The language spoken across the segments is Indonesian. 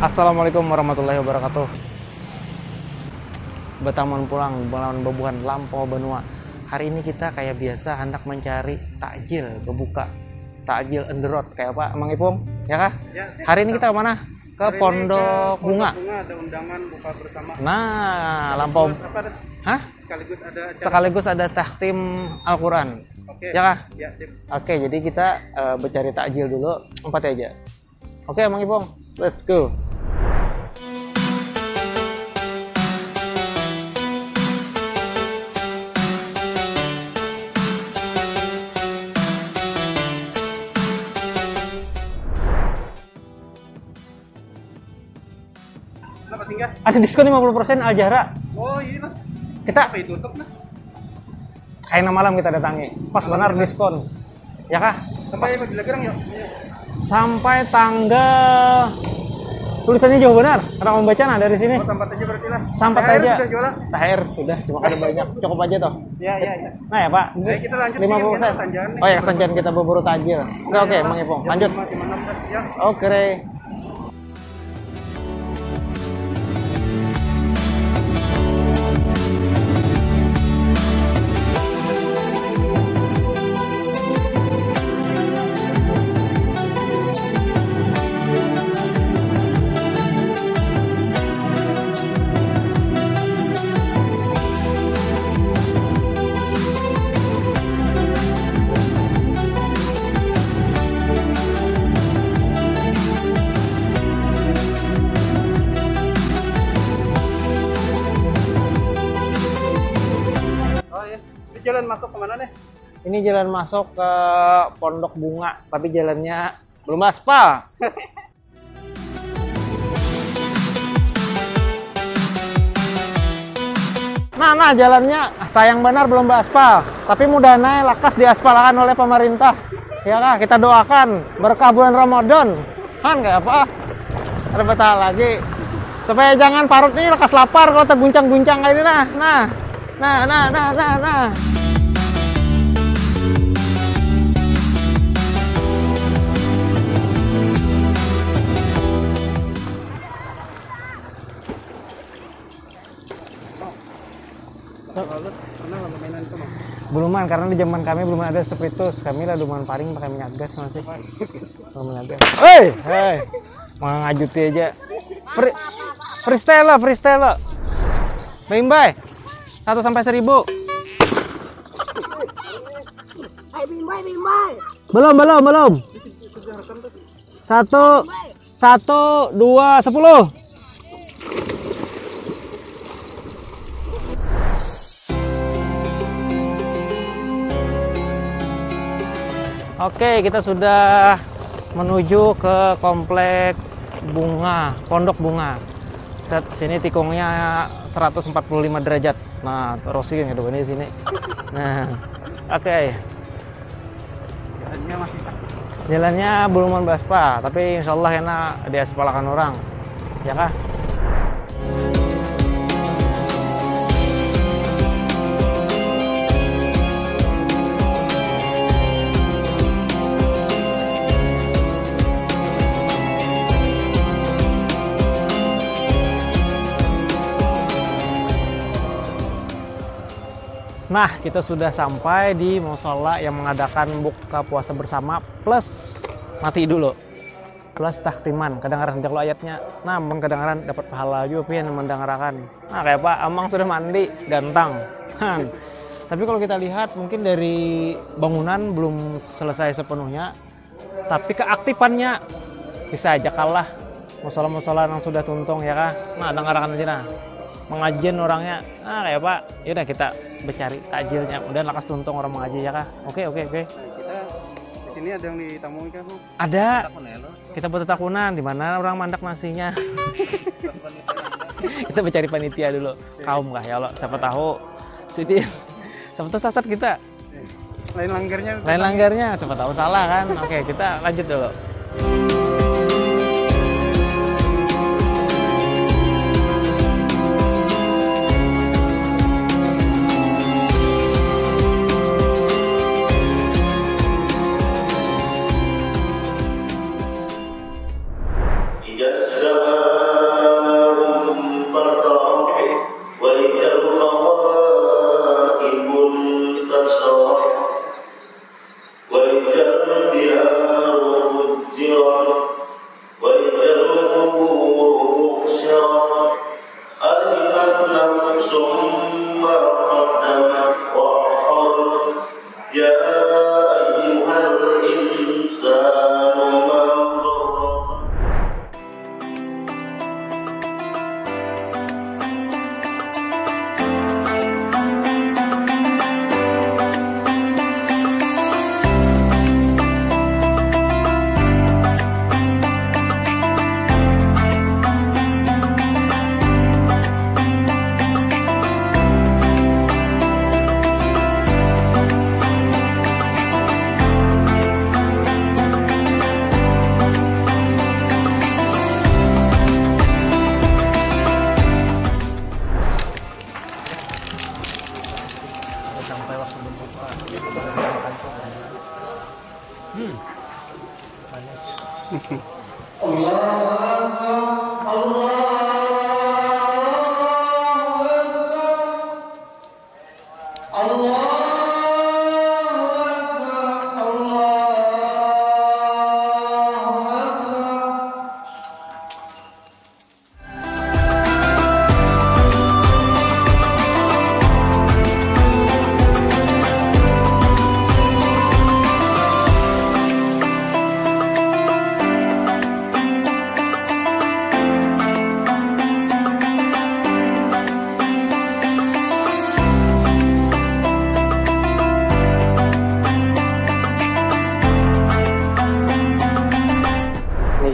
Assalamualaikum warahmatullahi wabarakatuh. Betamun pulang, belawan bebuhan lampau benua. Hari ini kita kayak biasa hendak mencari takjil berbuka. Takjil on the road kayak apa, Mang Ipung? Ya kah? Ya, hari ini kita kemana? Ke Pondok Bunga. Ada undangan buka bersama. Nah, lampau. Hah? Sekaligus ada takhtim Al-Quran. Oke. Ya kah? Ya, Oke, jadi kita bercari takjil dulu. 4 aja. Oke, Mang Ipung. Let's go. Kenapa singgah? Ada diskon 50% Al-Jahra. Oh iya mas. Kita Apa itu tutup mas? kayak malam kita datangi. Pas benar diskon. Ya kah? Sampai Bila Gerang yuk. Sampai tanggal tulisannya jauh benar. Karena membaca nah dari sini. Oh, sampai aja berarti lah. Sampai THR aja. sudah jualan? THR sudah, cuma ada banyak. Cukup aja toh. Iya. Nah ya Pak. Baik, kita lanjut 50%. Oh ya, kesenjangan kita berburu takjil. Oke, Mang Ipung. Lanjut. Ya. Oke. Jalan masuk kemana nih? Ini jalan masuk ke Pondok Bunga, tapi jalannya belum aspal. Nah, jalannya sayang benar belum aspal, tapi mudah-mudahan lakas diaspalkan oleh pemerintah. Ya kah, kita doakan berkah bulan Ramadan. Kan kayak apa? Ada betah lagi. Supaya jangan parut nih lekas lapar kalau terguncang-guncang kayak ini nah. Nah. Beluman, karena di zaman kami belum ada spiritus. Kami lah lumayan paling pakai minyak gas masih. Minyak gas. Hei, mau ngajuti aja. Freestyle. Bye. 1 sampai 1000. Belum. 1, 2, 10. Oke, kita sudah menuju ke komplek bunga, Pondok Bunga. Sini tikungnya 145 derajat. Nah, terus ini di sini. Nah, oke. Jalannya belum baspa, tapi insya Allah enak diaspalkan orang. Ya kah? Nah, kita sudah sampai di musola yang mengadakan buka puasa bersama plus mati dulu. Plus takhtiman, kadang-kadang sejak lo ayatnya. Namun kadang-kadang dapat pahala juga pian mendengarkan. Nah, kayak Pak Amang sudah mandi, gantang. Tapi kalau kita lihat mungkin dari bangunan belum selesai sepenuhnya, tapi keaktifannya bisa aja kalah musola-musola yang sudah tuntung ya kah? Nah, dengarkan aja nah. Pengajian orangnya, kayak Pak, yaudah kita bercari takjilnya, udah lakas tuntung orang mengaji ya kah? Oke. Kita di sini ada yang ditamui kan? Ada. Kita buat takunan, di mana orang mandak nasinya. Kita bercari panitia dulu, kaum kah ya Allah, siapa tahu sini, siapa tahu sasat kita. Lain langgarnya, siapa tahu salah kan? Oke, kita lanjut dulu. إذا السماء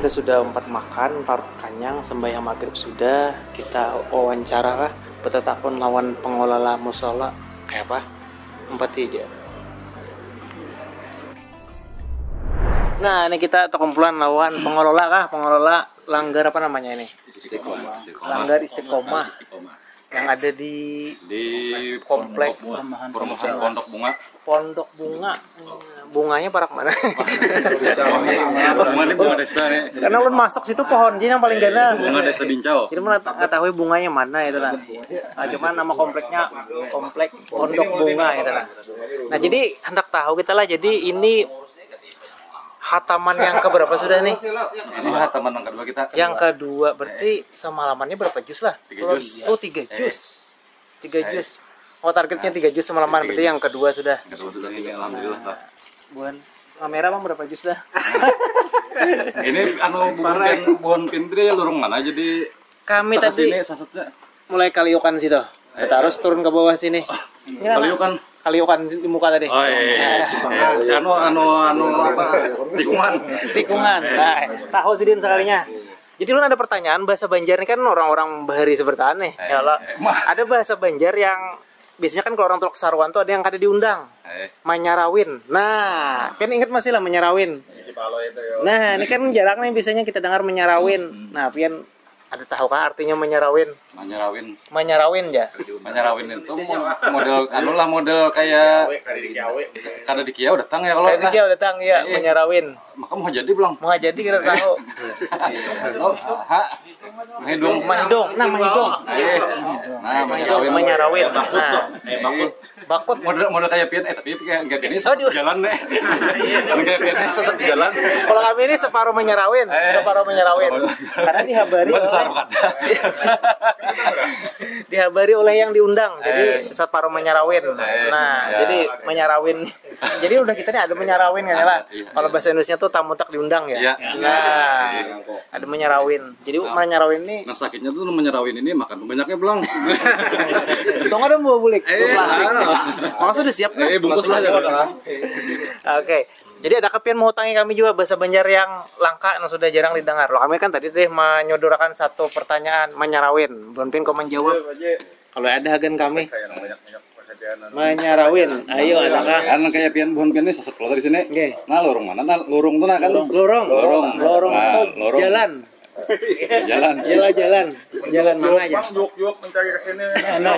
Kita sudah empat makan, parut kanyang, sembahyang maghrib sudah. Kita wawancara kah petetakun lawan pengelola musola kayak apa? Empat aja. Nah, ini kita kumpulan lawan pengelola kah? Pengelola langgar apa namanya ini? Langgar Istiqomah. Yang ada di komplek perumahan Pondok Bunga. Pondok Bunga. Bunganya parak mana? Bunga di bunga desa nih. Karena ulun masuk situ pohon yang paling gana. Bunga desa Dincau. Jadi mana nggak tahu bunganya mana itu lah. Nah, cuman nama kompleknya komplek Pondok Bunga itu lah. Nah, jadi hendak tahu kita lah. Jadi ini hataman yang keberapa sudah nih? Ini hataman yang kedua kita. Yang kedua berarti semalamannya berapa jus lah? 3 jus. Oh, 3 jus. 3 jus. Oh, targetnya 3 jus semalaman. Berarti yang kedua sudah. Kedua sudah ini alhamdulillah Pak. Buan kamera bang berapa jus dah? Ini bukan pintri ya lurung mana jadi Kami tadi sini sasutnya. mulai kaliokan situ. Kita harus turun ke bawah sini. Kaliokan. Kaliokan di muka tadi. Oh iya. Anu apa? Tikungan. Tikungan. Nah, tahu sidin sekalinya. Jadi lu ada pertanyaan bahasa Banjar ini kan orang-orang bahari sebertaan nih. Ya Allah. Ada bahasa Banjar yang biasanya kan kalau orang Teluk Sarwan tuh ada yang kada diundang. Manyarawin. Nah, kan inget masih lah menyarawin. Nah, ini kan jarang nih biasanya kita dengar menyarawin. Nah, pian ada tahu kan artinya menyarawin? Menyarawin ya. Menyarawin itu model model kayak kada di Kiau datang ya kalau. Kayak dia datang ya menyarawin. Maka mau jadi belum? Mau jadi kita tahu. Mahidung. Nah, mahidung. Nah, Menyarawin. Nah, bakut. Model kayak pian tapi kayak enggak ini jalan deh. Kayak piannya sesek jalan. Kalau kami ini separuh menyarawin. Karena dihabari dihabari oleh yang diundang. Jadi separuh menyarawin. Nah, jadi menyarawin. Jadi udah kita nih ada menyarawin kan ya, Pak? Kalau bahasa Indonesia tuh tamu tak diundang ya. Nah, ada menyarawin. Jadi menyarawin ini. Nah, sakitnya tuh menyarawin ini makan banyaknya belum? Tunggu ada buah bulik, plastik. Maka sudah siap kan? Bungkus lah. Oke. Jadi ada kepian mau tangi kami juga bahasa Banjar yang langka yang sudah jarang didengar. Loh, kami kan tadi menyodorkan satu pertanyaan menyarawin. Bonpin kau menjawab. Kalau ada agen kami. Menyarawin. Ayo adakah? Kan kayak pian pohon pian ini sesek keluar dari sini. Nah, lorong mana? Nah, lorong tuh nah kan. Lorong itu jalan. Jalan mana aja? Yuk mencari ke sini. Nah,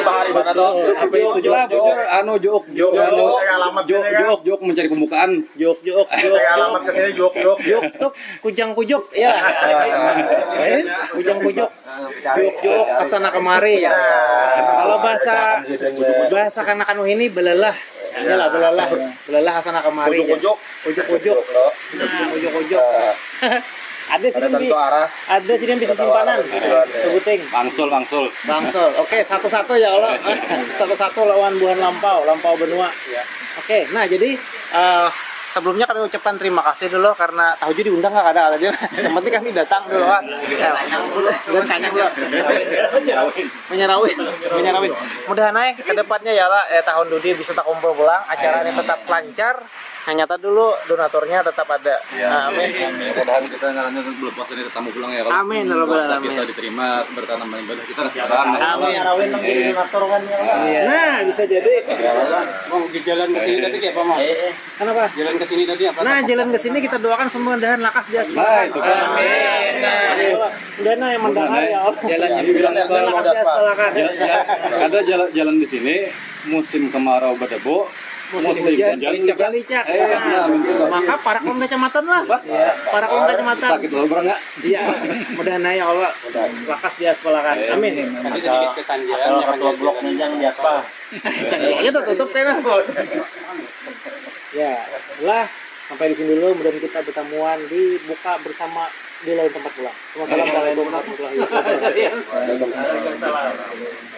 apa itu Jujur, jok mencari pembukaan. Jok. Alamat ke sini Yuk. Jok tuh kujang-kujuk ya. Kujang-kujuk. Jok kesana kemari ya. Kalau bahasa kanak-kanak ini belelah. Iyalah belelah kesana kemari. Ujuk. Nah, ujuk. Ada sih yang bisa simpanan. Sebuting. Bangsul. Oke, satu-satu ya Allah. Satu-satu lawan buah lampau benua. Oke, nah jadi sebelumnya kami ucapkan terima kasih dulu karena tahu jadi diundang nggak ada dia. Yang penting kami datang dulu kan. Dan kanyang dulu. Menyarawin. Mudah naik ke depannya ya lah tahun Dudi bisa tak kumpul pulang, acaranya tetap lancar. Nah, nyata dulu donaturnya tetap ada. Amin. Mudah-mudahan kita nanti belum puasa ini tamu pulang ya. Amin. Kita diterima berkat nama ibadah kita sekarang. Amin. Jadi donatur kan ya. Nah, bisa jadi. Mau jalan ke sini tadi kayak apa mau? Kenapa? Jalan ke sini tadi apa? Nah, jalan ke sini kita doakan semua mudahan lakas dia sekarang. Amin. Dana yang mendengar ya Allah. Jalannya dibilang lakas dia sekarang. ada jalan di sini musim kemarau berdebu musim hujan licak. Maka para kolom kecamatan lah. Para kolom kecamatan. Sakit loh enggak? Iya, mudah-mudahan ya Allah. Lakas dia sekolahkan. Amin. Tadi sedikit kesanjian yang ketua bloknya jangan diaspal. Itu tutup tena. Ya, lah sampai di sini dulu. Kemudian kita bertemuan di buka bersama di lain tempat pulang. Wassalamualaikum warahmatullahi wabarakatuh. Waalaikumsalam.